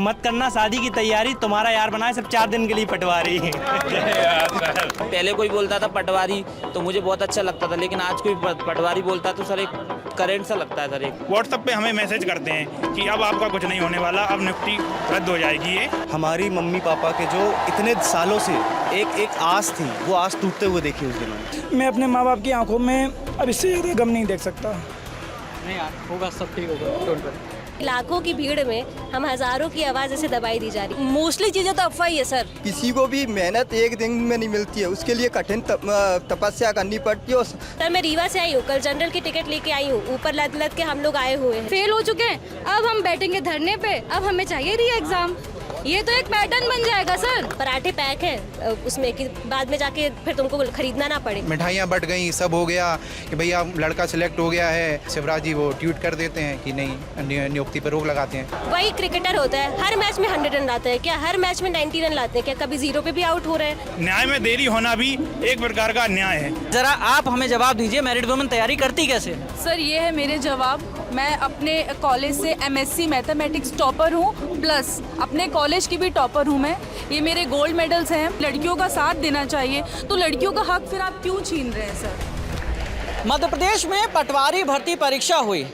मत करना शादी की तैयारी, तुम्हारा यार बनाए सब 4 दिन के लिए पटवारी। पहले कोई बोलता था पटवारी तो मुझे बहुत अच्छा लगता था, लेकिन आज कोई पटवारी बोलता है तो सर एक करंट सा लगता है सर। एक व्हाट्सएप पे हमें मैसेज करते हैं कि अब आपका कुछ नहीं होने वाला, अब नियुक्ति रद्द हो जाएगी। ये हमारी मम्मी पापा के जो इतने सालों से एक आस थी, वो आस टूटते हुए देखी उस दिन। मैं अपने माँ बाप की आंखों में अब इससे ज़्यादा गम नहीं देख सकता। नहीं यार, होगा, सब ठीक होगा, डोंट वरी। लाखों की भीड़ में हम हजारों की आवाज ऐसे दबाई दी जा रही। मोस्टली चीजें तो अफवाह ही है सर। किसी को भी मेहनत एक दिन में नहीं मिलती है, उसके लिए कठिन तपस्या करनी पड़ती है। सर मैं रीवा से आई हूँ, कल जनरल की टिकट लेके आई हूँ, ऊपर लद लद के हम लोग आए हुए हैं। फेल हो चुके हैं, अब हम बैठेंगे धरने पे, अब हमें चाहिए री एग्जाम। ये तो एक पैटर्न बन जाएगा सर। पराठे पैक है उसमें कि बाद में जाके फिर तुमको खरीदना ना पड़े। मिठाइयाँ बट गई, सब हो गया कि भैया लड़का सिलेक्ट हो गया है, शिवराज जी वो ट्वीट कर देते हैं कि नहीं, नियुक्ति पर रोक लगाते हैं। वही क्रिकेटर होता है, हर मैच में 100 रन लाते हैं क्या, हर मैच में 90 रन लाते हैं क्या, कभी 0 पे भी आउट हो रहे हैं। न्याय में देरी होना भी एक प्रकार का अन्याय है। जरा आप हमें जवाब दीजिए, मैरिड वुमेन तैयारी करती कैसे? सर ये है मेरे जवाब। मैं अपने कॉलेज से MSc मैथमेटिक्स टॉपर हूँ, प्लस अपने कॉलेज की भी टॉपर हूँ मैं। ये मेरे गोल्ड मेडल्स हैं। लड़कियों का साथ देना चाहिए, तो लड़कियों का हक फिर आप क्यों छीन रहे हैं सर? मध्य प्रदेश में पटवारी भर्ती परीक्षा हुई।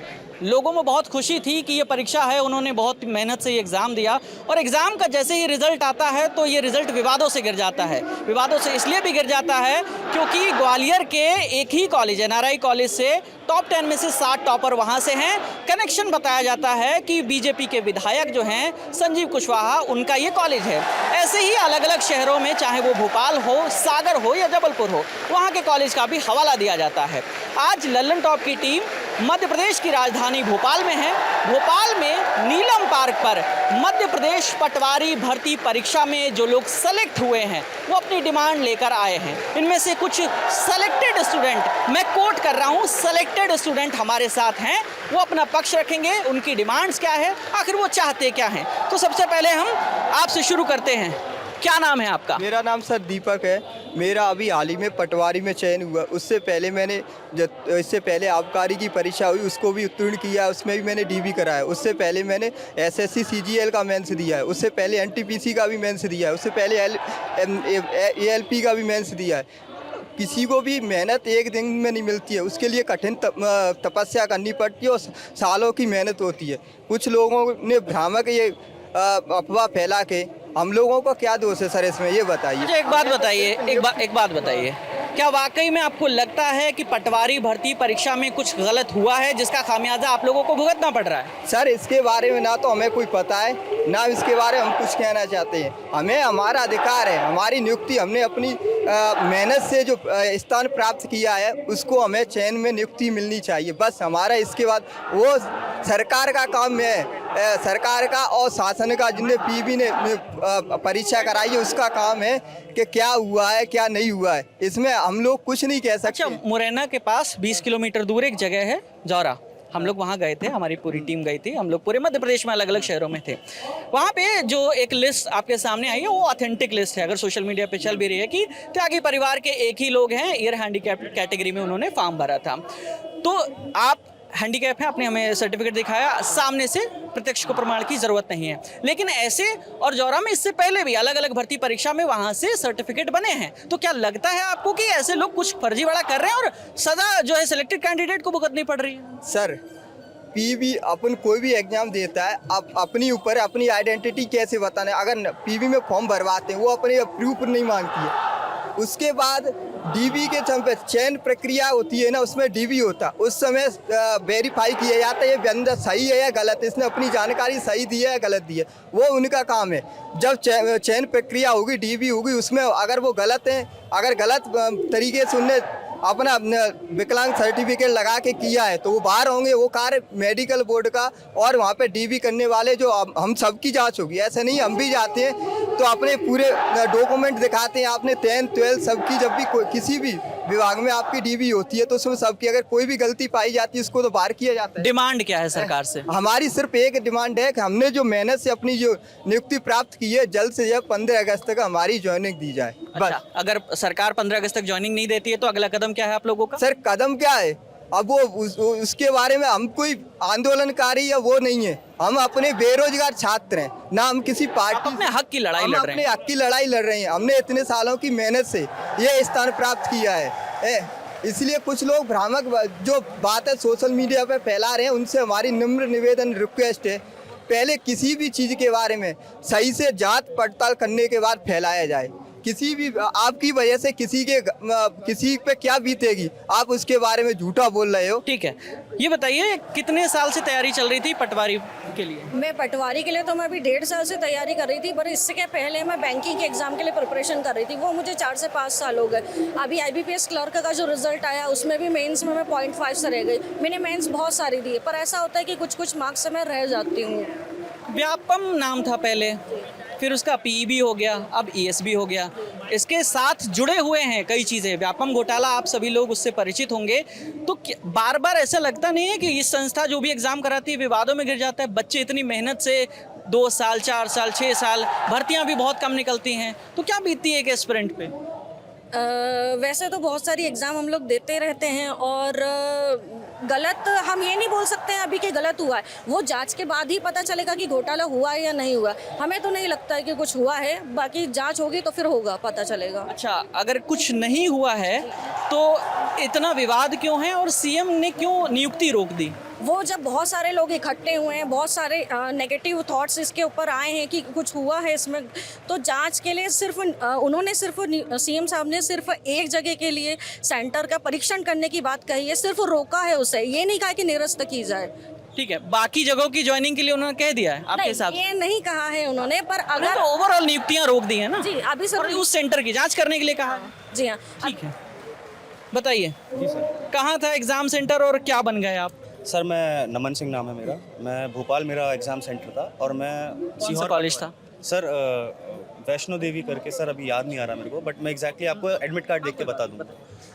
लोगों में बहुत खुशी थी कि ये परीक्षा है, उन्होंने बहुत मेहनत से ये एग्ज़ाम दिया और एग्ज़ाम का जैसे ही रिज़ल्ट आता है तो ये रिज़ल्ट विवादों से गिर जाता है। विवादों से इसलिए भी गिर जाता है क्योंकि ग्वालियर के एक ही कॉलेज NRI कॉलेज से टॉप 10 में से 7 टॉपर वहाँ से हैं। कनेक्शन बताया जाता है कि बीजेपी के विधायक जो हैं संजीव कुशवाहा, उनका ये कॉलेज है। ऐसे ही अलग अलग शहरों में, चाहे वो भोपाल हो, सागर हो या जबलपुर हो, वहाँ के कॉलेज का भी हवाला दिया जाता है। आज लल्लन टॉप की टीम मध्य प्रदेश की राजधानी भोपाल में है। भोपाल में नीलम पार्क पर मध्य प्रदेश पटवारी भर्ती परीक्षा में जो लोग सेलेक्ट हुए हैं वो अपनी डिमांड लेकर आए हैं। इनमें से कुछ सेलेक्टेड स्टूडेंट, मैं कोट कर रहा हूँ, सेलेक्टेड स्टूडेंट हमारे साथ हैं। वो अपना पक्ष रखेंगे, उनकी डिमांड्स क्या है, आखिर वो चाहते क्या हैं। तो सबसे पहले हम आपसे शुरू करते हैं। क्या नाम है आपका? मेरा नाम सर दीपक है। मेरा अभी हाल ही में पटवारी में चयन हुआ। उससे पहले मैंने इससे पहले आबकारी की परीक्षा हुई, उसको भी उत्तीर्ण किया, उसमें भी मैंने DB कराया। उससे पहले मैंने SSC CGL का मेंस दिया है। उससे पहले NTPC का भी मेंस दिया है। उससे पहले ALP का भी मेंस दिया है। किसी को भी मेहनत एक दिन में नहीं मिलती है, उसके लिए कठिन तपस्या करनी पड़ती है और सालों की मेहनत होती है। कुछ लोगों ने भ्रामक ये अफवाह फैला के, हम लोगों का क्या दोष है सर इसमें, ये बताइए। मुझे एक बात बताइए, एक बात बताइए, क्या वाकई में आपको लगता है कि पटवारी भर्ती परीक्षा में कुछ गलत हुआ है जिसका खामियाजा आप लोगों को भुगतना पड़ रहा है? सर इसके बारे में ना तो हमें कोई पता है, ना इसके बारे में हम कुछ कहना चाहते हैं। हमें हमारा अधिकार है, हमारी नियुक्ति हमने अपनी मेहनत से जो स्थान प्राप्त किया है उसको हमें चयन में नियुक्ति मिलनी चाहिए, बस हमारा। इसके बाद वो सरकार का काम है, सरकार का और शासन का, जिनने PB ने परीक्षा कराई है उसका काम है कि क्या हुआ है क्या नहीं हुआ है। इसमें हम लोग कुछ नहीं कह सकते। अच्छा, मुरैना के पास 20 किलोमीटर दूर एक जगह है जौरा, हम लोग वहाँ गए थे, हमारी पूरी टीम गई थी। हम लोग पूरे मध्य प्रदेश में अलग अलग शहरों में थे। वहाँ पे जो एक लिस्ट आपके सामने आई है वो ऑथेंटिक लिस्ट है, अगर सोशल मीडिया पे चल भी रही है, कि त्यागी परिवार के एक ही लोग हैं, ईयर हैंडीकैप कैटेगरी में उन्होंने फॉर्म भरा था। तो आप हैंडीकैप है, आपने हमें सर्टिफिकेट दिखाया, सामने से प्रत्यक्ष को प्रमाण की जरूरत नहीं है। लेकिन ऐसे और जौरा में इससे पहले भी अलग अलग भर्ती परीक्षा में वहां से सर्टिफिकेट बने हैं। तो क्या लगता है आपको कि ऐसे लोग कुछ फर्जीवाड़ा कर रहे हैं और सजा जो है सिलेक्टेड कैंडिडेट को भुगतनी पड़ रही है? सर PB अपन कोई भी एग्जाम देता है, आप अपनी ऊपर अपनी आइडेंटिटी कैसे बताना है। अगर PB में फॉर्म भरवाते हैं वो अपने प्रूफ नहीं मांगती है। उसके बाद DB के चयन प्रक्रिया होती है ना, उसमें DB होता, उस समय वेरीफाई किया जाता है ये बंदा सही है या गलत, इसने अपनी जानकारी सही दी है या गलत दी है, वो उनका काम है। जब चयन प्रक्रिया होगी, DB होगी, उसमें अगर वो गलत है, अगर गलत तरीके से उनने अपना विकलांग सर्टिफिकेट लगा के किया है तो वो बाहर होंगे। वो कार्य मेडिकल बोर्ड का और वहाँ पे DB करने वाले जो हम सबकी जांच होगी। ऐसा नहीं हम भी जाते हैं तो अपने पूरे डॉक्यूमेंट दिखाते हैं, आपने 10th 12th सबकी, जब भी किसी भी विभाग में आपकी DB होती है तो उसमें सबकी अगर कोई भी गलती पाई जाती है उसको तो बाहर किया जाता है। डिमांड क्या है सरकार से? हमारी सिर्फ एक डिमांड है कि हमने जो मेहनत से अपनी जो नियुक्ति प्राप्त की है, जल्द से जल्द 15 अगस्त तक हमारी ज्वाइनिंग दी जाए। अच्छा, अगर सरकार 15 अगस्त तक ज्वाइनिंग नहीं देती है तो अगला कदम क्या है आप लोगों का? सर कदम क्या है, अब वो उसके बारे में हम कोई आंदोलनकारी या वो नहीं है। हम अपने बेरोजगार छात्र हैं, ना हम किसी पार्टी, अपने हक की लड़ाई हम लड़ रहे अपने हैं। हक की लड़ाई लड़ रहे हैं। हमने इतने सालों की मेहनत से ये स्थान प्राप्त किया है। इसलिए कुछ लोग भ्रामक जो बातें सोशल मीडिया पे फैला रहे हैं, उनसे हमारी निम्र निवेदन रिक्वेस्ट है, पहले किसी भी चीज़ के बारे में सही से जांच पड़ताल करने के बाद फैलाया जाए। किसी भी आपकी वजह से किसी पे क्या बीतेगी, आप उसके बारे में झूठा बोल रहे हो। ठीक है, ये बताइए कितने साल से तैयारी चल रही थी पटवारी के लिए? मैं पटवारी के लिए तो मैं अभी 1.5 साल से तैयारी कर रही थी, पर इससे क्या पहले मैं बैंकिंग के एग्जाम के लिए प्रिपरेशन कर रही थी, वो मुझे 4 से 5 साल हो गए। अभी IBPS क्लर्क का जो रिजल्ट आया उसमें भी मेंस में मैं 0.5 से रह गई। मैंने मेंस बहुत सारी दी है, पर ऐसा होता है कि कुछ कुछ मार्क्स से मैं रह जाती हूँ। व्यापम नाम था पहले, फिर उसका PEB हो गया, अब ESB हो गया। इसके साथ जुड़े हुए हैं कई चीज़ें। व्यापम घोटाला आप सभी लोग उससे परिचित होंगे। तो बार बार ऐसा लगता नहीं है कि ये संस्था जो भी एग्ज़ाम कराती है विवादों में गिर जाता है? बच्चे इतनी मेहनत से 2 साल 4 साल 6 साल, भर्तियां भी बहुत कम निकलती हैं, तो क्या बीतती है एक एस्पिरेंट पे? वैसे तो बहुत सारी एग्ज़ाम हम लोग देते रहते हैं, और गलत हम ये नहीं बोल सकते हैं अभी कि गलत हुआ है। वो जांच के बाद ही पता चलेगा कि घोटाला हुआ है या नहीं हुआ। हमें तो नहीं लगता है कि कुछ हुआ है, बाकी जांच होगी तो फिर होगा, पता चलेगा। अच्छा, अगर कुछ नहीं हुआ है तो इतना विवाद क्यों है और CM ने क्यों नियुक्ति रोक दी? वो जब बहुत सारे लोग इकट्ठे हुए हैं, बहुत सारे नेगेटिव थॉट्स इसके ऊपर आए हैं कि कुछ हुआ है इसमें, तो जांच के लिए सिर्फ उन्होंने सिर्फ CM साहब ने सिर्फ एक जगह के लिए सेंटर का परीक्षण करने की बात कही है, सिर्फ रोका है उसे, ये नहीं कहा कि निरस्त की जाए। ठीक है, बाकी जगहों की ज्वाइनिंग के लिए उन्होंने कह दिया है आपके हिसाब से? ये नहीं कहा है उन्होंने, पर अगर तो ओवरऑल नियुक्तियां रोक दी है ना जी, अभी सब और उस सेंटर की जांच करने के लिए कहा है। जी हाँ। ठीक है, बताइए कहाँ था एग्जाम सेंटर और क्या बन गए आप? सर मैं नमन सिंह नाम है मेरा, मैं भोपाल मेरा एग्ज़ाम सेंटर था और मैं कौन सा कॉलेज था? सर वैष्णो देवी करके, सर अभी याद नहीं आ रहा मेरे को, बट मैं एग्जैक्टली आपको एडमिट कार्ड देख के बता दूँ।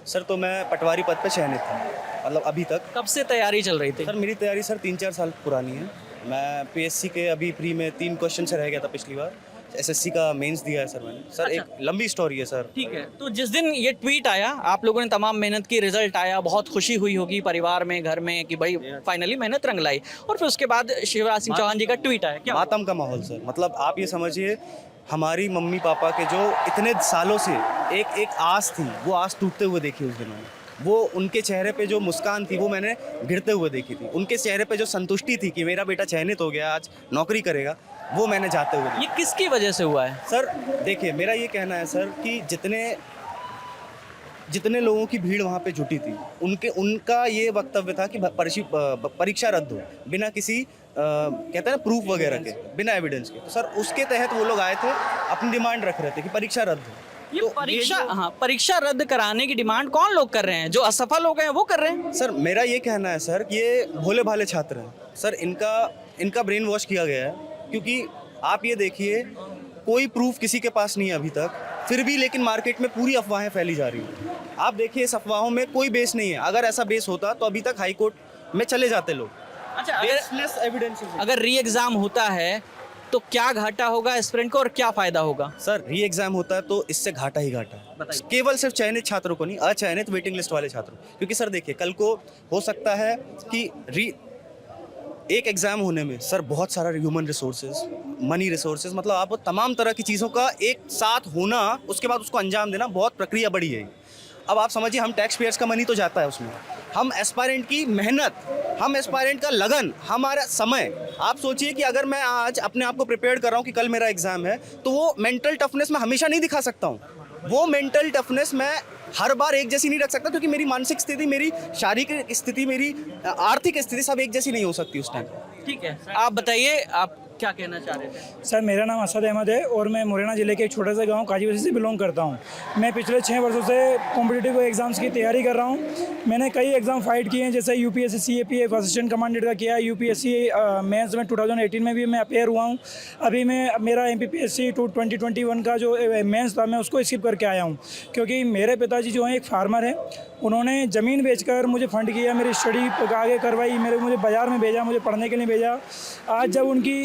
सर तो मैं पटवारी पद पे चयनित था, मतलब अभी तक। कब से तैयारी चल रही थी? सर मेरी तैयारी सर 3-4 साल पुरानी है। मैं PSC के अभी प्री में 3 क्वेश्चन से रह गया था पिछली बार। SSC का मेंस दिया है सर मैंने। सर अच्छा। एक लंबी स्टोरी है सर। ठीक है, तो जिस दिन ये ट्वीट आया, आप लोगों ने तमाम मेहनत की, रिजल्ट आया, बहुत खुशी हुई होगी परिवार में, घर में कि भाई फाइनली मेहनत रंग लाई, और फिर उसके बाद शिवराज सिंह चौहान जी का ट्वीट आया। क्या मातम का माहौल सर, मतलब आप ये समझिए हमारी मम्मी पापा के जो इतने सालों से एक आस थी, वो आस टूटते हुए देखी उस दिन मैंने। वो उनके चेहरे पे जो मुस्कान थी वो मैंने गिरते हुए देखी थी। उनके चेहरे पे जो संतुष्टि थी कि मेरा बेटा चयनित हो गया, आज नौकरी करेगा, वो मैंने जाते हुए। ये किसकी वजह से हुआ है? सर देखिए, मेरा ये कहना है सर कि जितने लोगों की भीड़ वहाँ पे जुटी थी, उनका ये वक्तव्य था कि परीक्षा रद्द हो, बिना किसी कहते हैं ना प्रूफ वगैरह के, बिना एविडेंस के। तो सर उसके तहत वो लोग आए थे, अपनी डिमांड रख रहे थे कि परीक्षा रद्द हो। ये परीक्षा रद्द कराने की डिमांड कौन लोग कर रहे हैं? जो असफल हो गए हैं वो कर रहे हैं? सर मेरा ये कहना है सर कि ये भोले भाले छात्र हैं सर, इनका ब्रेन वॉश किया गया है। क्योंकि आप ये देखिए, कोई प्रूफ किसी के पास नहीं है अभी तक, फिर भी लेकिन मार्केट में पूरी अफवाहें फैली जा रही हैं। आप देखिए, इस अफवाहों में कोई बेस नहीं है। अगर ऐसा बेस होता तो अभी तक हाई कोर्ट में चले जाते लोग। अच्छा, अगर री एग्जाम होता है तो क्या घाटा होगा एस्पिरेंट को और क्या फायदा होगा? सर री एग्जाम होता है तो इससे घाटा ही घाटा है, केवल सिर्फ चयनित छात्रों को नहीं, अचयनित वेटिंग लिस्ट वाले छात्रों। क्योंकि सर देखिए, कल को हो सकता है कि एक एग्जाम होने में सर बहुत सारा ह्यूमन रिसोर्सेज, मनी रिसोर्सेज, मतलब आप तमाम तरह की चीज़ों का एक साथ होना, उसके बाद उसको अंजाम देना, बहुत प्रक्रिया बड़ी है। अब आप समझिए, हम टैक्स पेयर्स का मनी तो जाता है उसमें, हम एस्पायरेंट की मेहनत, हम एस्पायरेंट का लगन, हमारा समय। आप सोचिए कि अगर मैं आज अपने आप को प्रिपेयर कर रहा हूँ कि कल मेरा एग्जाम है, तो वो मेंटल टफनेस मैं हमेशा नहीं दिखा सकता हूँ। वो मेंटल टफनेस मैं हर बार एक जैसी नहीं रख सकता, क्योंकि मेरी मानसिक स्थिति, मेरी शारीरिक स्थिति, मेरी आर्थिक स्थिति सब एक जैसी नहीं हो सकती उस टाइम। ठीक है, आप बताइए, आप क्या कहना चाह रहे थे? सर मेरा नाम असद अहमद है और मैं मुरैना ज़िले के एक छोटे से गांव काजीवसी से बिलोंग करता हूं। मैं पिछले 6 वर्षों से कॉम्पिटिटिव एग्ज़ाम्स की तैयारी कर रहा हूं। मैंने कई एग्ज़ाम फाइट किए हैं, जैसे UPSC CAPF असिस्टेंट कमांडेंट का किया, UPSC मेंस में 2018 में भी मैं अपेयर हुआ हूं। अभी मैं मेरा MPPSC 2021 का जो मेंस था, मैं उसको स्किप करके आया हूँ, क्योंकि मेरे पिताजी जो हैं एक फार्मर हैं। उन्होंने ज़मीन बेचकर मुझे फंड किया, मेरी स्टडी आगे करवाई, मुझे बाज़ार में भेजा, मुझे पढ़ने के लिए भेजा। आज जब उनकी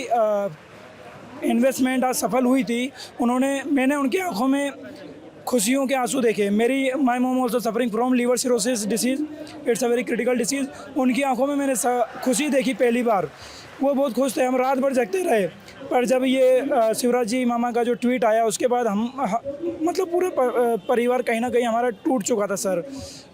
इन्वेस्टमेंट आज सफल हुई थी, मैंने उनकी आंखों में खुशियों के आंसू देखे। मेरी my mom also suffering from liver cirrhosis disease, it's a very critical disease. उनकी आंखों में मैंने खुशी देखी पहली बार, वो बहुत खुश थे। हम रात भर जगते रहे, पर जब ये शिवराज जी मामा का जो ट्वीट आया उसके बाद हम मतलब पूरे परिवार कहीं ना कहीं हमारा टूट चुका था सर।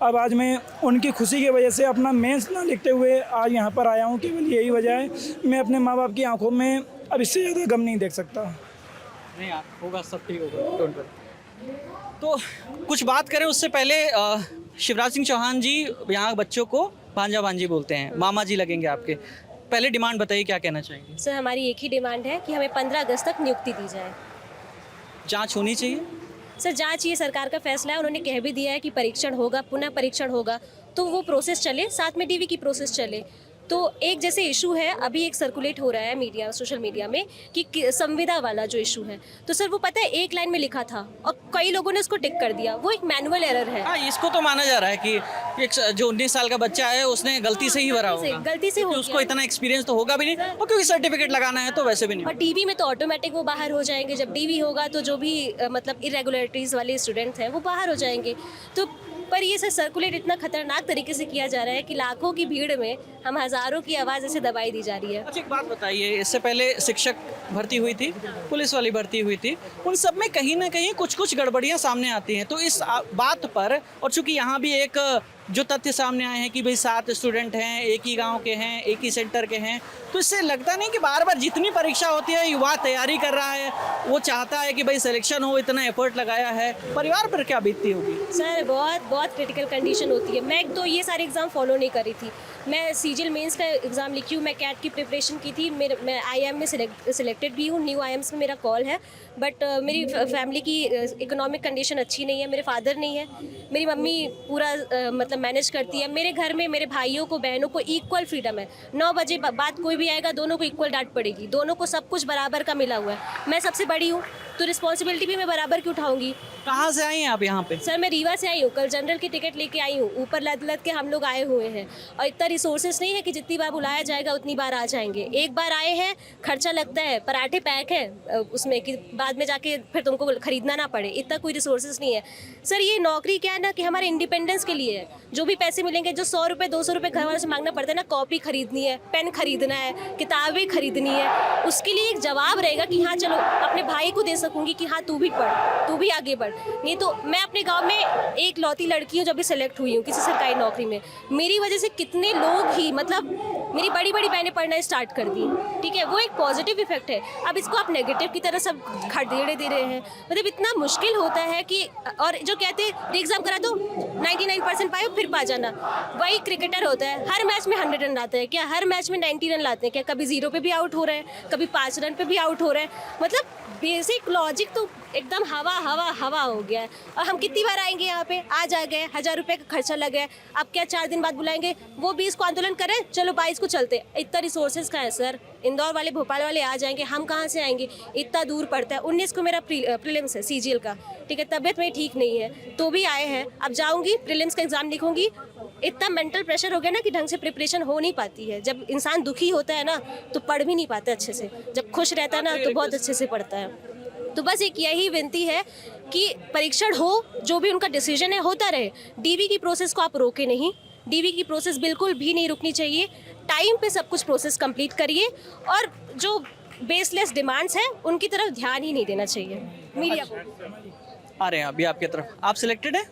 अब आज मैं उनकी खुशी की वजह से अपना मेंस ना लिखते हुए आज यहाँ पर आया हूँ, केवल यही वजह है। मैं अपने माँ बाप की आंखों में अब इससे ज़्यादा गम नहीं देख सकता। नहीं यार, होगा, सब ठीक होगा, डोंट वरी। तो कुछ बात करें उससे पहले शिवराज सिंह चौहान जी यहाँ बच्चों को भांजा भांजी बोलते हैं, मामा जी लगेंगे आपके। पहले डिमांड बताइए, क्या कहना चाहेंगे? सर हमारी एक ही डिमांड है कि हमें 15 अगस्त तक नियुक्ति दी जाए। जांच होनी चाहिए सर, जांच ये सरकार का फैसला है। उन्होंने कह भी दिया है कि परीक्षण होगा, पुनः परीक्षण होगा, तो वो प्रोसेस चले, साथ में डीवी की प्रोसेस चले। तो एक जैसे इशू है, अभी एक सर्कुलेट हो रहा है मीडिया, सोशल मीडिया में कि संविदा वाला जो इशू है, तो सर वो पता है एक लाइन में लिखा था और कई लोगों ने उसको टिक कर दिया। वो एक मैनुअल एरर है। हाँ, इसको तो माना जा रहा है कि एक जो 19 साल का बच्चा है उसने गलती से ही भरा होगा, गलती से हो क्योंकि उसको गया। इतना एक्सपीरियंस तो होगा भी नहीं, और क्योंकि सर्टिफिकेट लगाना है तो वैसे भी नहीं। और डीवी में तो ऑटोमेटिक वो बाहर हो जाएंगे। जब डीवी होगा तो जो भी मतलब इरेगुलरिटीज़ वाले स्टूडेंट्स हैं वो बाहर हो जाएंगे। तो पर ये सर सर्कुलेट इतना खतरनाक तरीके से किया जा रहा है कि लाखों की भीड़ में हम हज़ारों की आवाज़ ऐसे दबाई दी जा रही है। अच्छा, एक बात बताइए, इससे पहले शिक्षक भर्ती हुई थी, पुलिस वाली भर्ती हुई थी, उन सब में कहीं ना कहीं कुछ गड़बड़ियाँ सामने आती हैं। तो इस बात पर, और चूंकि यहाँ भी एक जो तथ्य सामने आए हैं कि भाई 7 स्टूडेंट हैं, एक ही गांव के हैं, एक ही सेंटर के हैं, तो इससे लगता नहीं कि बार बार जितनी परीक्षा होती है युवा तैयारी कर रहा है, वो चाहता है कि भाई सिलेक्शन हो, इतना एफर्ट लगाया है, परिवार पर क्या बीतती होगी? सर बहुत क्रिटिकल कंडीशन होती है। मैं तो ये सारे एग्ज़ाम फॉलो नहीं करी थी। मैं सीजीएल मेंस का एग्ज़ाम लिखी हूँ, मैं कैट की प्रिपरेशन की थी, मैं आईएम में सिलेक्टेड भी हूँ, न्यू आईएम्स में मेरा कॉल है। बट मेरी फैमिली की इकोनॉमिक कंडीशन अच्छी नहीं है, मेरे फादर नहीं है, मेरी मम्मी पूरा मतलब मैनेज करती है। मेरे घर में मेरे भाइयों को, बहनों को इक्वल फ्रीडम है। 9 बजे बाद कोई भी आएगा, दोनों को इक्वल डांट पड़ेगी, दोनों को सब कुछ बराबर का मिला हुआ है। मैं सबसे बड़ी हूँ तो रिस्पॉन्सिबिलिटी भी मैं बराबर की उठाऊंगी। कहाँ से आई हैं आप यहाँ पे? सर मैं रीवा से आई हूँ, कल जनरल की टिकट लेके आई हूँ। ऊपर लद के हम लोग आए हुए हैं और इतना रिसोर्सेज नहीं है कि जितनी बार बुलाया जाएगा उतनी बार आ जाएंगे। एक बार आए हैं, खर्चा लगता है, पराठे पैक है उसमें कि बाद में जाके फिर तुमको खरीदना ना पड़े, इतना कोई रिसोर्सेज नहीं है। सर ये नौकरी क्या है ना कि हमारे इंडिपेंडेंस के लिए है। जो भी पैसे मिलेंगे, जो 100 रुपये 200 रुपये घर वालों से मांगना पड़ता है ना, कॉपी खरीदनी है, पेन खरीदना है, किताबें खरीदनी है, उसके लिए एक जवाब रहेगा कि हाँ चलो अपने भाई को दे सकूँगी कि हाँ तू भी पढ़, तू भी आगे बढ़। नहीं तो मैं अपने गांव में एक लौती लड़की हूँ जब भी सेलेक्ट हुई हूँ किसी सरकारी नौकरी में, मेरी वजह से कितने लोग ही मतलब मेरी बड़ी बड़ी बहनें पढ़ना स्टार्ट कर दी। ठीक है, वो एक पॉजिटिव इफेक्ट है। अब इसको आप नेगेटिव की तरह सब खदेड़े दे रहे हैं, मतलब इतना मुश्किल होता है कि, और जो कहते हैं एग्जाम करा दो 99% पाए फिर पा जाना, वही क्रिकेटर होता है, हर मैच में 100 रन लाते हैं क्या, हर मैच में 90 रन लाते हैं क्या, कभी 0 पे भी आउट हो रहे हैं, कभी 5 रन पे भी आउट हो रहे हैं। मतलब बेसिक लॉजिक तो एकदम हवा हो गया है। और हम कितनी बार आएंगे यहाँ पे, आज आ गए, 1000 रुपये का खर्चा लगा है, अब क्या 4 दिन बाद बुलाएंगे, वो 20 को आंदोलन करें, चलो 22 को चलते। इतना रिसोर्सेज कहाँ है सर? इंदौर वाले, भोपाल वाले आ जाएंगे, हम कहाँ से आएंगे? इतना दूर पड़ता है। 19 को मेरा प्रीलिम्स है सीजीएल का, ठीक है, तबीयत मेरी ठीक नहीं है तो भी आए हैं। अब जाऊँगी, प्रीलिम्स का एग्ज़ाम लिखूंगी, इतना मेंटल प्रेशर हो गया ना कि ढंग से प्रिपरेशन हो नहीं पाती है। जब इंसान दुखी होता है ना तो पढ़ भी नहीं पाता अच्छे से, जब खुश रहता है ना तो बहुत अच्छे से पढ़ता है। तो बस एक यही विनती है कि परीक्षण हो, जो भी उनका डिसीजन है होता रहे। डीवी की प्रोसेस को आप रोके नहीं, डीवी की प्रोसेस बिल्कुल भी नहीं रुकनी चाहिए। टाइम पे सब कुछ प्रोसेस कंप्लीट करिए और जो बेसलेस डिमांड्स हैं उनकी तरफ ध्यान ही नहीं देना चाहिए मीडिया को। आ रहे हैं अभी आपकी तरफ, आप सिलेक्टेड हैं?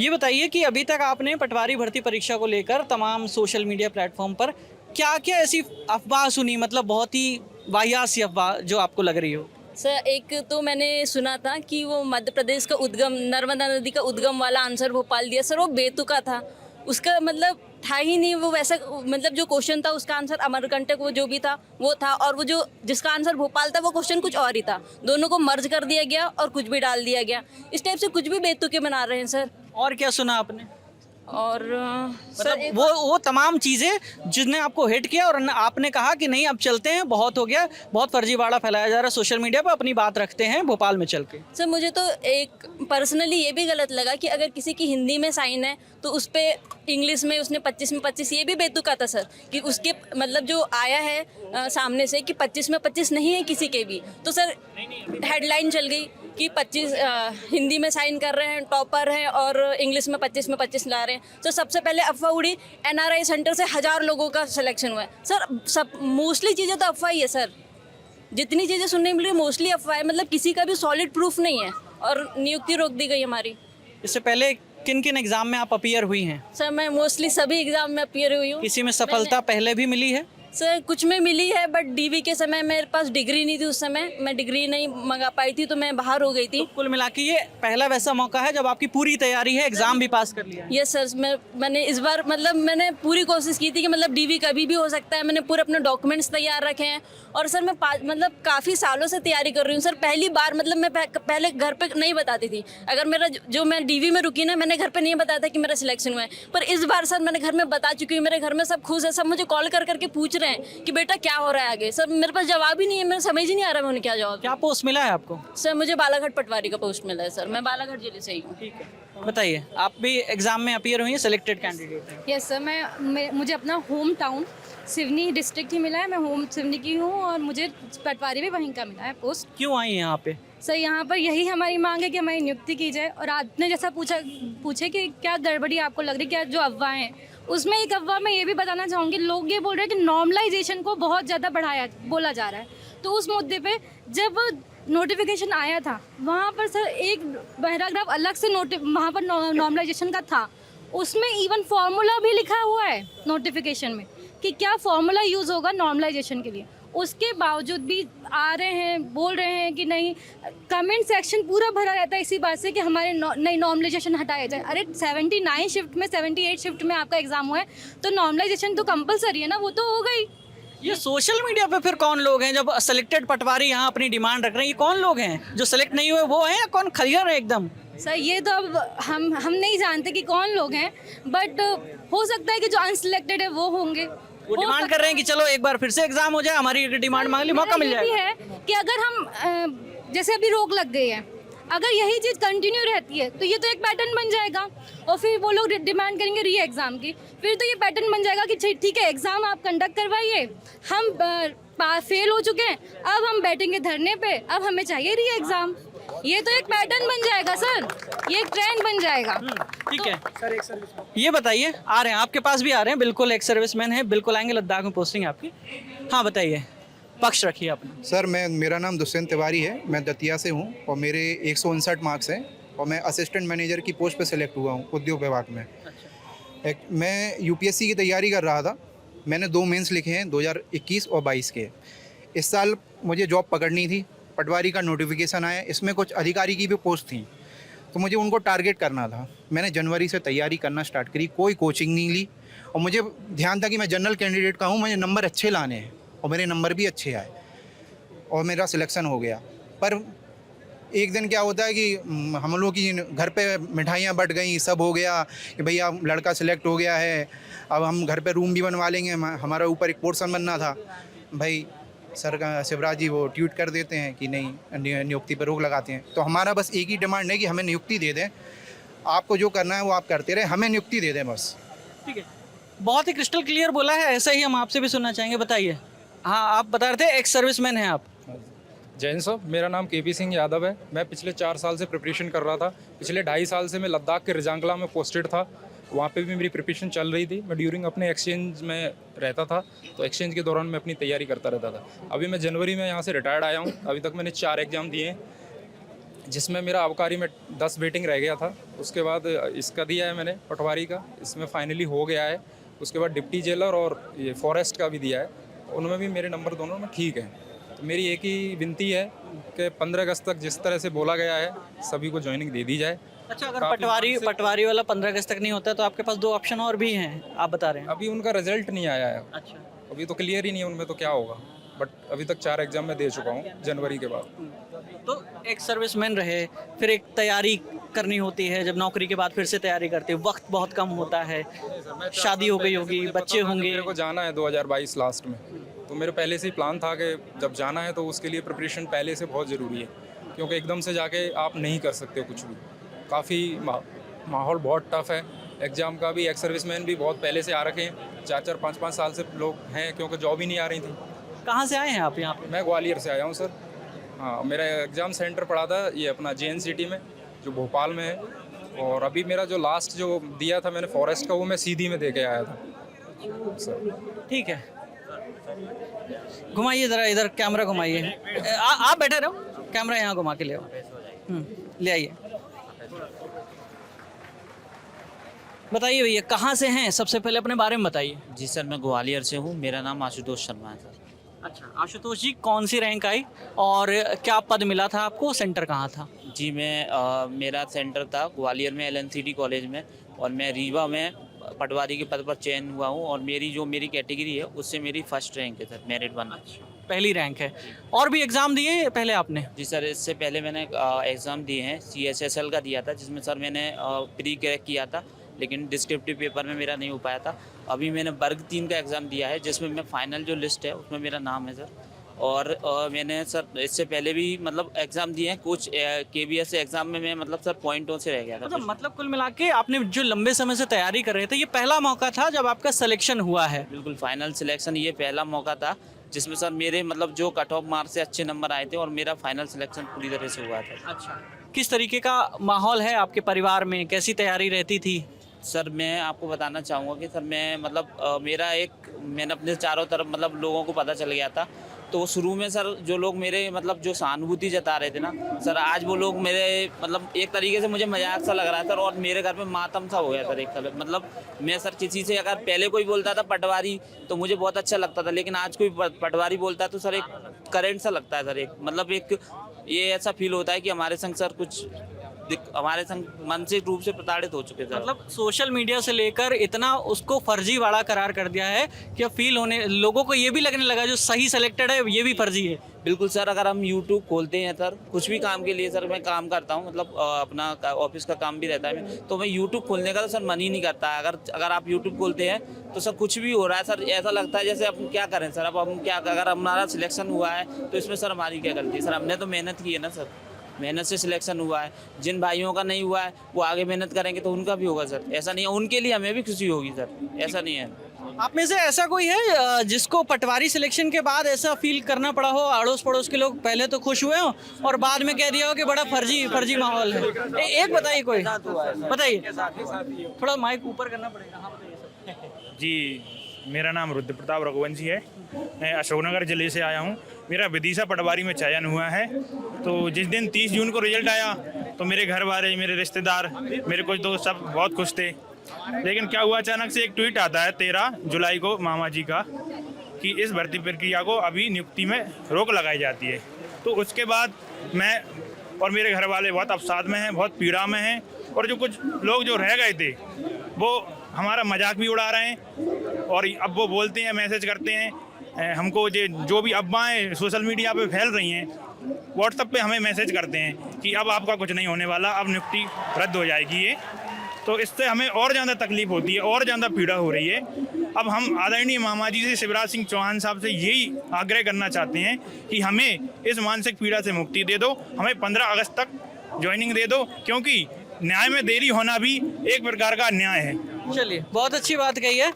ये बताइए कि अभी तक आपने पटवारी भर्ती परीक्षा को लेकर तमाम सोशल मीडिया प्लेटफॉर्म पर क्या क्या ऐसी अफवाह सुनी, मतलब बहुत ही वाहियात सी अफवाह जो आपको लग रही हो? सर एक तो मैंने सुना था कि वो मध्य प्रदेश का उद्गम, नर्मदा नदी का उद्गम वाला आंसर भोपाल दिया। सर वो बेतुका था, उसका मतलब था ही नहीं वो वैसा, मतलब जो क्वेश्चन था उसका आंसर अमरकंटक वो जो भी था वो था, और वो जो जिसका आंसर भोपाल था वो क्वेश्चन कुछ और ही था। दोनों को मर्ज कर दिया गया और कुछ भी डाल दिया गया। इस टाइप से कुछ भी बेतुके बना रहे हैं सर। और क्या सुना आपने? और मतलब वो तमाम चीज़ें जिसने आपको हिट किया और आपने कहा कि नहीं अब चलते हैं, बहुत हो गया, बहुत फर्जीवाड़ा फैलाया जा रहा है सोशल मीडिया पर, अपनी बात रखते हैं भोपाल में चल के। सर मुझे तो एक पर्सनली ये भी गलत लगा कि अगर किसी की हिंदी में साइन है तो उस पर इंग्लिश में उसने 25 में 25, ये भी बेतुका था सर कि उसके मतलब जो आया है सामने से कि 25 में 25 नहीं है किसी के भी, तो सर हेडलाइन चल गई कि 25 हिंदी में साइन कर रहे हैं, टॉपर हैं, और इंग्लिश में 25 ला रहे हैं। तो सबसे पहले अफवाह उड़ी, NRI सेंटर से 1000 लोगों का सिलेक्शन हुआ है। सर सब मोस्टली चीज़ें तो अफवाह ही है सर, जितनी चीज़ें सुनने मिली मोस्टली अफवाह है, मतलब किसी का भी सॉलिड प्रूफ नहीं है, और नियुक्ति रोक दी गई हमारी। इससे पहले किन किन एग्जाम में आप अपीयर हुई हैं? सर मैं मोस्टली सभी एग्जाम में अपीयर हुई हूँ। किसी में सफलता पहले भी मिली है? सर कुछ में मिली है, बट डीवी के समय मेरे पास डिग्री नहीं थी, उस समय मैं डिग्री नहीं मंगा पाई थी, तो मैं बाहर हो गई थी। कुल मिला के ये पहला वैसा मौका है जब आपकी पूरी तैयारी है, एग्जाम भी पास कर लिया है। यस सर, मैंने इस बार मतलब मैंने पूरी कोशिश की थी कि मतलब डीवी कभी भी हो सकता है, मैंने पूरे अपने डॉक्यूमेंट्स तैयार रखे हैं। और सर मैं मतलब काफ़ी सालों से तैयारी कर रही हूँ सर। पहली बार मतलब मैं पहले घर पे नहीं बताती थी, अगर मेरा जो मैं डीवी में रुकी ना, मैंने घर पे नहीं बताया था कि मेरा सिलेक्शन हुआ है। पर इस बार सर मैंने घर में बता चुकी हूँ, मेरे घर में सब खुश है, सब मुझे कॉल कर करके पूछ रहे हैं कि बेटा क्या हो रहा है आगे। सर मेरे पास जवाब ही नहीं है, मेरे समझ ही नहीं आ रहा है उन्हें क्या जवाब। क्या पोस्ट मिला है आपको? सर मुझे बालाघाट पटवारी का पोस्ट मिला है सर, मैं बालाघाट जिले से ही हूँ। ठीक है, बताइए, आप भी एग्जाम में अपीयर हुई हैं, सिलेक्टेड कैंडिडेट हैं? यस सर, मुझे अपना होम टाउन सिवनी डिस्ट्रिक्ट ही मिला है। मैं होम सिवनी की हूँ और मुझे पटवारी भी वहीं का मिला है पोस्ट। क्यों आई हैं यहाँ पे? सर यहाँ पर यही हमारी मांग है कि हमारी नियुक्ति की जाए। और आपने जैसा पूछे कि क्या गड़बड़ी आपको लग रही है, क्या जो अफवाहें हैं, उसमें एक अफवाह मैं ये भी बताना चाहूँगी, लोग ये बोल रहे हैं कि नॉर्मलाइजेशन को बहुत ज़्यादा बोला जा रहा है। तो उस मुद्दे पे जब नोटिफिकेशन आया था, वहाँ पर सर एक पैराग्राफ अलग से वहाँ पर नॉर्मलाइजेशन का था, उसमें इवन फार्मूला भी लिखा हुआ है नोटिफिकेशन में कि क्या फार्मूला यूज़ होगा नॉर्मलाइजेशन के लिए। उसके बावजूद भी आ रहे हैं, बोल रहे हैं कि नहीं, कमेंट सेक्शन पूरा भरा रहता है इसी बात से कि हमारे नई नॉर्मलाइजेशन हटाया जाए। अरे 79 शिफ्ट में 78 शिफ्ट में आपका एग्जाम हुआ है, तो नॉर्मलाइजेशन तो कंपलसरी है ना, वो तो हो गई। ये सोशल मीडिया पे फिर कौन लोग हैं जब सिलेक्टेड पटवारी यहाँ अपनी डिमांड रख रहे हैं? ये कौन लोग हैं जो सिलेक्ट नहीं हुए, वो हैं या कौन खरियर है एकदम? सर ये तो अब हम नहीं जानते कि कौन लोग हैं, बट हो सकता है कि जो अनसिलेक्टेड है वो होंगे। वो डिमांड कर रहे हैं कि चलो एक बार फिर से एग्जाम हो जाए, हमारी डिमांड मांग ली, मौका मिल ये भी जाएगा। है कि अगर हम जैसे अभी रोक लग गई है, अगर यही चीज़ कंटिन्यू रहती है तो ये तो एक पैटर्न बन जाएगा, और फिर वो लोग डिमांड करेंगे री एग्ज़ाम की। फिर तो ये पैटर्न बन जाएगा कि ठीक है, एग्ज़ाम आप कंडक्ट करवाइए, हम फेल हो चुके हैं, अब हम बैठेंगे धरने पे, अब हमें चाहिए री एग्ज़ाम। ये तो एक पैटर्न बन जाएगा सर, ये एक ट्रेंड बन जाएगा। ठीक है सर, एक सर्विसमैन, ये बताइए, आ रहे हैं आपके पास भी आ रहे हैं, बिल्कुल एक सर्विसमैन है, बिल्कुल आएंगे, लद्दाख में पोस्टिंग है आपकी। हाँ बताइए, पक्ष रखिए अपना। सर मेरा नाम दुष्यंत तिवारी है, मैं दतिया से हूँ और मेरे 159 मार्क्स हैं और मैं असिस्टेंट मैनेजर की पोस्ट पे सिलेक्ट हुआ हूँ उद्योग विभाग में। मैं यूपीएससी की तैयारी कर रहा था, मैंने 2 मेंस लिखे हैं 2021 और 22 के। इस साल मुझे जॉब पकड़नी थी, पटवारी का नोटिफिकेशन आया, इसमें कुछ अधिकारी की भी पोस्ट थी, तो मुझे उनको टारगेट करना था। मैंने जनवरी से तैयारी करना स्टार्ट करी, कोई कोचिंग नहीं ली, और मुझे ध्यान था कि मैं जनरल कैंडिडेट का हूँ, मुझे नंबर अच्छे लाने हैं, और मेरे नंबर भी अच्छे आए और मेरा सिलेक्शन हो गया। पर एक दिन क्या होता है कि हम लोग की घर पे मिठाइयाँ बट गई, सब हो गया कि भैया लड़का सिलेक्ट हो गया है, अब हम घर पे रूम भी बनवा लेंगे, हमारा ऊपर एक पोर्शन बनना था। भाई सर का शिवराज जी वो ट्वीट कर देते हैं कि नहीं, नियुक्ति पर रोक लगाते हैं। तो हमारा बस एक ही डिमांड है कि हमें नियुक्ति दे दें, आपको जो करना है वो आप करते रहे, हमें नियुक्ति दे दें बस। ठीक है, बहुत ही क्रिस्टल क्लियर बोला है, ऐसा ही हम आपसे भी सुनना चाहेंगे। बताइए, हाँ आप बता रहे थे, एक सर्विसमैन हैं आप। जैन साहब, मेरा नाम केपी सिंह यादव है। मैं पिछले 4 साल से प्रिपरेशन कर रहा था। पिछले 2.5 साल से मैं लद्दाख के रिजांगला में पोस्टेड था, वहाँ पे भी मेरी प्रिपरेशन चल रही थी। मैं ड्यूरिंग अपने एक्सचेंज में रहता था, तो एक्सचेंज के दौरान मैं अपनी तैयारी करता रहता था। अभी मैं जनवरी में यहाँ से रिटायर्ड आया हूँ। अभी तक मैंने 4 एग्ज़ाम दिए हैं, जिसमें मेरा आबकारी में 10 वेटिंग रह गया था। उसके बाद इसका दिया है मैंने पटवारी का, इसमें फाइनली हो गया है। उसके बाद डिप्टी जेलर और ये फॉरेस्ट का भी दिया है, उनमें भी मेरे नंबर दोनों में ठीक हैं। तो मेरी एक ही विनती है कि 15 अगस्त तक जिस तरह से बोला गया है सभी को ज्वाइनिंग दे दी जाए। अच्छा, अगर पटवारी वाला 15 अगस्त तक नहीं होता तो आपके पास 2 ऑप्शन और भी हैं, आप बता रहे हैं। अभी उनका रिजल्ट नहीं आया है। अच्छा, अभी तो क्लियर ही नहीं है उनमें, तो क्या होगा। बट अभी तक 4 एग्जाम मैं दे चुका हूँ जनवरी के बाद। तो एक सर्विसमैन रहे, फिर एक तैयारी करनी होती है, जब नौकरी के बाद फिर से तैयारी करते हैं, वक्त बहुत कम होता है, शादी हो गई होगी, बच्चे होंगे। मेरे को जाना है 2022 लास्ट में, तो मेरे पहले से ही प्लान था कि जब जाना है तो उसके लिए प्रिपरेशन पहले से बहुत ज़रूरी है, क्योंकि एकदम से जाके आप नहीं कर सकते कुछ भी। काफ़ी माहौल बहुत टफ है। एग्ज़ाम का भी, एक्स सर्विसमैन भी बहुत पहले से आ रखे हैं, 4-4, 5-5 साल से लोग हैं, क्योंकि जॉब ही नहीं आ रही थी। कहाँ से आए हैं आप यहाँ पे? मैं ग्वालियर से आया हूँ सर। हाँ, मेरा एग्ज़ाम सेंटर पड़ा था ये अपना JNCT में, जो भोपाल में है। और अभी मेरा जो लास्ट जो दिया था मैंने फॉरेस्ट का, वो मैं सीधी में दे के आया था सर। ठीक है, घुमाइए ज़रा इधर, कैमरा घुमाइए। आप बैठे रहो, कैमरा यहाँ घुमा के ले आओ। ले आइए। बताइए भैया, कहाँ से हैं? सबसे पहले अपने बारे में बताइए। जी सर, मैं ग्वालियर से हूँ। मेरा नाम आशुतोष शर्मा है सर। अच्छा आशुतोष जी, कौन सी रैंक आई और क्या पद मिला था आपको? सेंटर कहाँ था? जी मेरा सेंटर था ग्वालियर में LNCT कॉलेज में, और मैं रीवा में पटवारी के पद पर चयन हुआ हूँ। और मेरी कैटेगरी है उससे मेरी फर्स्ट रैंक है सर, मेरिट 1। पहली रैंक है। और भी एग्ज़ाम दिए पहले आपने? जी सर, इससे पहले मैंने एग्ज़ाम दिए हैं। CSSL का दिया था, जिसमें सर मैंने प्री क्रैक किया था, लेकिन डिस्क्रिप्टिव पेपर में मेरा नहीं हो पाया था। अभी मैंने वर्ग 3 का एग्ज़ाम दिया है, जिसमें मैं फाइनल जो लिस्ट है उसमें मेरा नाम है सर। और मैंने सर इससे पहले भी मतलब एग्ज़ाम दिए हैं कुछ। KBS एग्ज़ाम में मैं मतलब सर पॉइंटों से रह गया था। मतलब कुल मिला के आपने जो लंबे समय से तैयारी कर रहे थे, ये पहला मौका था जब आपका सिलेक्शन हुआ है? बिल्कुल, फाइनल सिलेक्शन ये पहला मौका था जिसमें सर मेरे मतलब जो कट ऑफ मार्क्स से अच्छे नंबर आए थे, और मेरा फाइनल सिलेक्शन पूरी तरह से हुआ था। अच्छा, किस तरीके का माहौल है आपके परिवार में? कैसी तैयारी रहती थी? सर मैं आपको बताना चाहूँगा कि सर मैं मतलब मैंने अपने चारों तरफ मतलब लोगों को पता चल गया था। तो शुरू में सर जो लोग मेरे मतलब जो सहानुभूति जता रहे थे ना सर, आज वो लोग मेरे मतलब एक तरीके से मुझे मजाक सा लग रहा था सर, और मेरे घर में मातम सा हो गया सर एक तरह। मतलब मैं सर किसी से अगर पहले कोई बोलता था पटवारी तो मुझे बहुत अच्छा लगता था, लेकिन आज कोई पटवारी बोलता है तो सर एक करंट सा लगता है सर। एक मतलब एक ये ऐसा फील होता है कि हमारे संग सर कुछ हमारे संग मानसिक रूप से प्रताड़ित हो चुके थे। मतलब सोशल मीडिया से लेकर इतना उसको फर्जीवाड़ा करार कर दिया है कि अब फील होने, लोगों को ये भी लगने लगा जो सही सेलेक्टेड है ये भी फर्जी है। बिल्कुल सर, अगर हम YouTube खोलते हैं सर कुछ भी काम के लिए, सर मैं काम करता हूँ मतलब अपना ऑफिस का काम भी रहता है, तो मैं YouTube खोलने का तो सर मन ही नहीं करता है। अगर आप YouTube खोलते हैं तो सर कुछ भी हो रहा है सर, ऐसा लगता है जैसे अब क्या करें सर। अब हम क्या, अगर हमारा सिलेक्शन हुआ है तो इसमें सर हमारी क्या गलती है सर? हमने तो मेहनत की है ना सर, मेहनत से सिलेक्शन हुआ है। जिन भाइयों का नहीं हुआ है वो आगे मेहनत करेंगे तो उनका भी होगा सर। ऐसा नहीं है, उनके लिए हमें भी खुशी होगी सर, ऐसा नहीं है। आप में से ऐसा कोई है जिसको पटवारी सिलेक्शन के बाद ऐसा फील करना पड़ा हो? अड़ोस पड़ोस के लोग पहले तो खुश हुए हो और बाद में कह दिया हो कि बड़ा फर्जी माहौल है। एक बताइए, कोई बताइए, थोड़ा माइक ऊपर करना पड़ेगा। हाँ बताइए सर। जी, मेरा नाम रुद्र प्रताप रघुवंशी है। मैं अशोकनगर ज़िले से आया हूँ। मेरा विदिशा पटवारी में चयन हुआ है। तो जिस दिन 30 जून को रिजल्ट आया तो मेरे घर वाले, मेरे रिश्तेदार, मेरे कुछ दोस्त सब बहुत खुश थे। लेकिन क्या हुआ, अचानक से एक ट्वीट आता है 13 जुलाई को मामा जी का कि इस भर्ती प्रक्रिया को अभी नियुक्ति में रोक लगाई जाती है। तो उसके बाद मैं और मेरे घर वाले बहुत अवसाद में हैं, बहुत पीड़ा में हैं। और जो कुछ लोग जो रह गए थे वो हमारा मजाक भी उड़ा रहे हैं, और अब वो बोलते हैं, मैसेज करते हैं हमको, जो भी अफवाहें सोशल मीडिया पे फैल रही हैं, व्हाट्सएप पे हमें मैसेज करते हैं कि अब आपका कुछ नहीं होने वाला, अब नियुक्ति रद्द हो जाएगी ये। तो इससे हमें और ज़्यादा तकलीफ होती है, और ज़्यादा पीड़ा हो रही है। अब हम आदरणीय मामा जी से, शिवराज सिंह चौहान साहब से यही आग्रह करना चाहते हैं कि हमें इस मानसिक पीड़ा से मुक्ति दे दो, हमें 15 अगस्त तक ज्वाइनिंग दे दो, क्योंकि न्याय में देरी होना भी एक प्रकार का अन्याय है। चलिए, बहुत अच्छी बात कही है।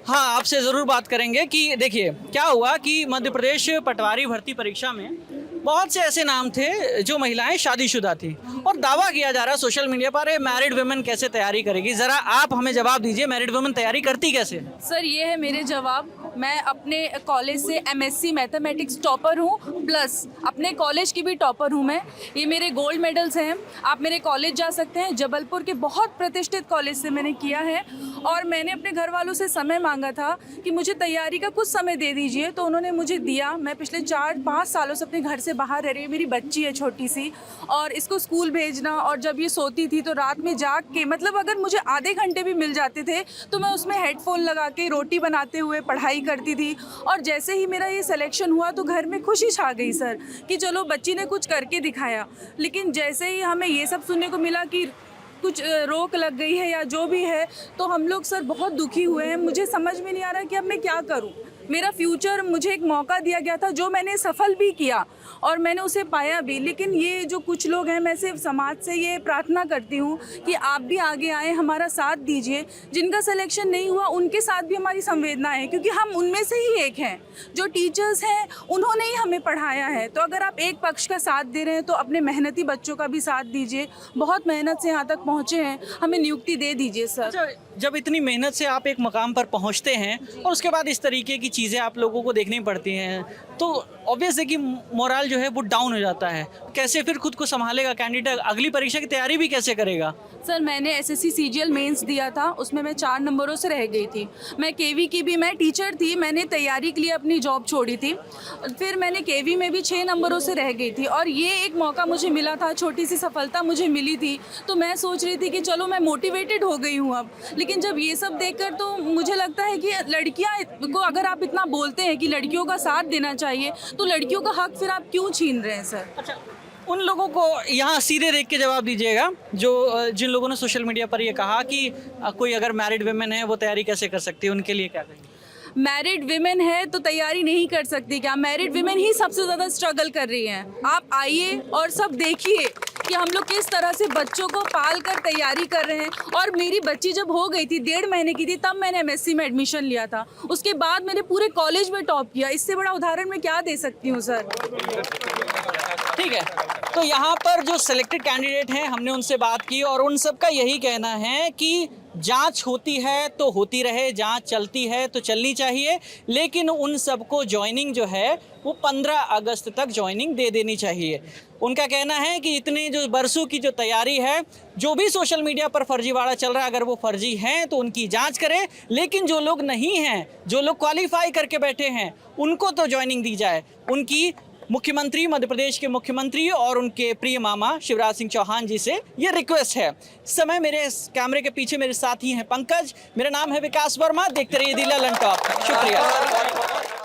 हाँ, आपसे ज़रूर बात करेंगे कि देखिए क्या हुआ कि मध्य प्रदेश पटवारी भर्ती परीक्षा में बहुत से ऐसे नाम थे जो महिलाएं शादीशुदा थी, और दावा किया जा रहा है सोशल मीडिया पर मैरिड वुमेन कैसे तैयारी करेगी। ज़रा आप हमें जवाब दीजिए, मैरिड वुमेन तैयारी करती कैसे? सर ये है मेरे जवाब। मैं अपने कॉलेज से MSc मैथमेटिक्स टॉपर हूँ, प्लस अपने कॉलेज की भी टॉपर हूँ मैं। ये मेरे गोल्ड मेडल्स हैं। आप मेरे कॉलेज जा सकते हैं, जबलपुर के बहुत प्रतिष्ठित कॉलेज से मैंने किया है। और मैंने अपने घर वालों से समय मांगा था कि मुझे तैयारी का कुछ समय दे दीजिए, तो उन्होंने मुझे दिया। मैं पिछले 4-5 सालों से अपने घर से बाहर रह रही हूँ। मेरी बच्ची है छोटी सी, और इसको स्कूल भेजना, और जब ये सोती थी तो रात में जाग के, मतलब अगर मुझे आधे घंटे भी मिल जाते थे तो मैं उसमें हेडफोन लगा के रोटी बनाते हुए पढ़ाई करती थी। और जैसे ही मेरा ये सिलेक्शन हुआ तो घर में खुशी छा गई सर कि चलो बच्ची ने कुछ करके दिखाया। लेकिन जैसे ही हमें ये सब सुनने को मिला कि कुछ रोक लग गई है या जो भी है, तो हम लोग सर बहुत दुखी हुए हैं। मुझे समझ में नहीं आ रहा कि अब मैं क्या करूं। मेरा फ्यूचर मुझे एक मौका दिया गया था जो मैंने सफल भी किया और मैंने उसे पाया भी। लेकिन ये जो कुछ लोग हैं, मैं सिर्फ समाज से ये प्रार्थना करती हूँ कि आप भी आगे आए, हमारा साथ दीजिए। जिनका सिलेक्शन नहीं हुआ उनके साथ भी हमारी संवेदना है, क्योंकि हम उनमें से ही एक हैं। जो टीचर्स हैं उन्होंने ही हमें पढ़ाया है। तो अगर आप एक पक्ष का साथ दे रहे हैं तो अपने मेहनती बच्चों का भी साथ दीजिए। बहुत मेहनत से यहाँ तक पहुँचे हैं, हमें नियुक्ति दे दीजिए सर। अच्छा, जब इतनी मेहनत से आप एक मकाम पर पहुंचते हैं और उसके बाद इस तरीके की चीज़ें आप लोगों को देखनी पड़ती हैं, तो ऑब्वियस है कि मोरल जो है वो डाउन हो जाता है। कैसे फिर खुद को संभालेगा कैंडिडेट? अगली परीक्षा की तैयारी भी कैसे करेगा? सर मैंने एसएससी सीजीएल मेंस दिया था, उसमें मैं 4 नंबरों से रह गई थी। मैं केवी की भी, मैं टीचर थी, मैंने तैयारी के लिए अपनी जॉब छोड़ी थी। फिर मैंने केवी में भी 6 नंबरों से रह गई थी और ये एक मौका मुझे मिला था, छोटी सी सफलता मुझे मिली थी। तो मैं सोच रही थी कि चलो मैं मोटिवेटेड हो गई हूँ अब। लेकिन जब ये सब देखकर तो मुझे लगता है कि लड़कियाँ को, अगर आप इतना बोलते हैं कि लड़कियों का साथ देना चाहिए, तो लड़कियों का हक फिर आप क्यों छीन रहे हैं सर? अच्छा, उन लोगों को यहाँ सीधे देख के जवाब दीजिएगा जो जिन लोगों ने सोशल मीडिया पर ये कहा कि कोई अगर मैरिड वुमेन है वो तैयारी कैसे कर सकती है, उनके लिए क्या कहेंगे? मैरिड विमेन है तो तैयारी नहीं कर सकती क्या? मैरिड विमेन ही सबसे ज़्यादा स्ट्रगल कर रही हैं। आप आइए और सब देखिए कि हम लोग किस तरह से बच्चों को पाल कर तैयारी कर रहे हैं। और मेरी बच्ची जब हो गई थी, 1.5 महीने की थी, तब मैंने एमएससी में एडमिशन लिया था। उसके बाद मैंने पूरे कॉलेज में टॉप किया। इससे बड़ा उदाहरण मैं क्या दे सकती हूँ सर? ठीक है, तो यहाँ पर जो सिलेक्टेड कैंडिडेट हैं हमने उनसे बात की और उन सब का यही कहना है कि जांच होती है तो होती रहे, जांच चलती है तो चलनी चाहिए, लेकिन उन सबको ज्वाइनिंग जो है वो 15 अगस्त तक ज्वाइनिंग दे देनी चाहिए। उनका कहना है कि इतने जो बरसों की जो तैयारी है, जो भी सोशल मीडिया पर फर्जीवाड़ा चल रहा है, अगर वो फर्जी हैं तो उनकी जांच करें, लेकिन जो लोग नहीं हैं, जो लोग क्वालिफाई करके बैठे हैं, उनको तो ज्वाइनिंग दी जाए। उनकी मुख्यमंत्री, मध्य प्रदेश के मुख्यमंत्री और उनके प्रिय मामा शिवराज सिंह चौहान जी से ये रिक्वेस्ट है। इस समय मेरे कैमरे के पीछे मेरे साथी हैं पंकज, मेरा नाम है विकास वर्मा। देखते रहिए दी ललन टॉप। शुक्रिया।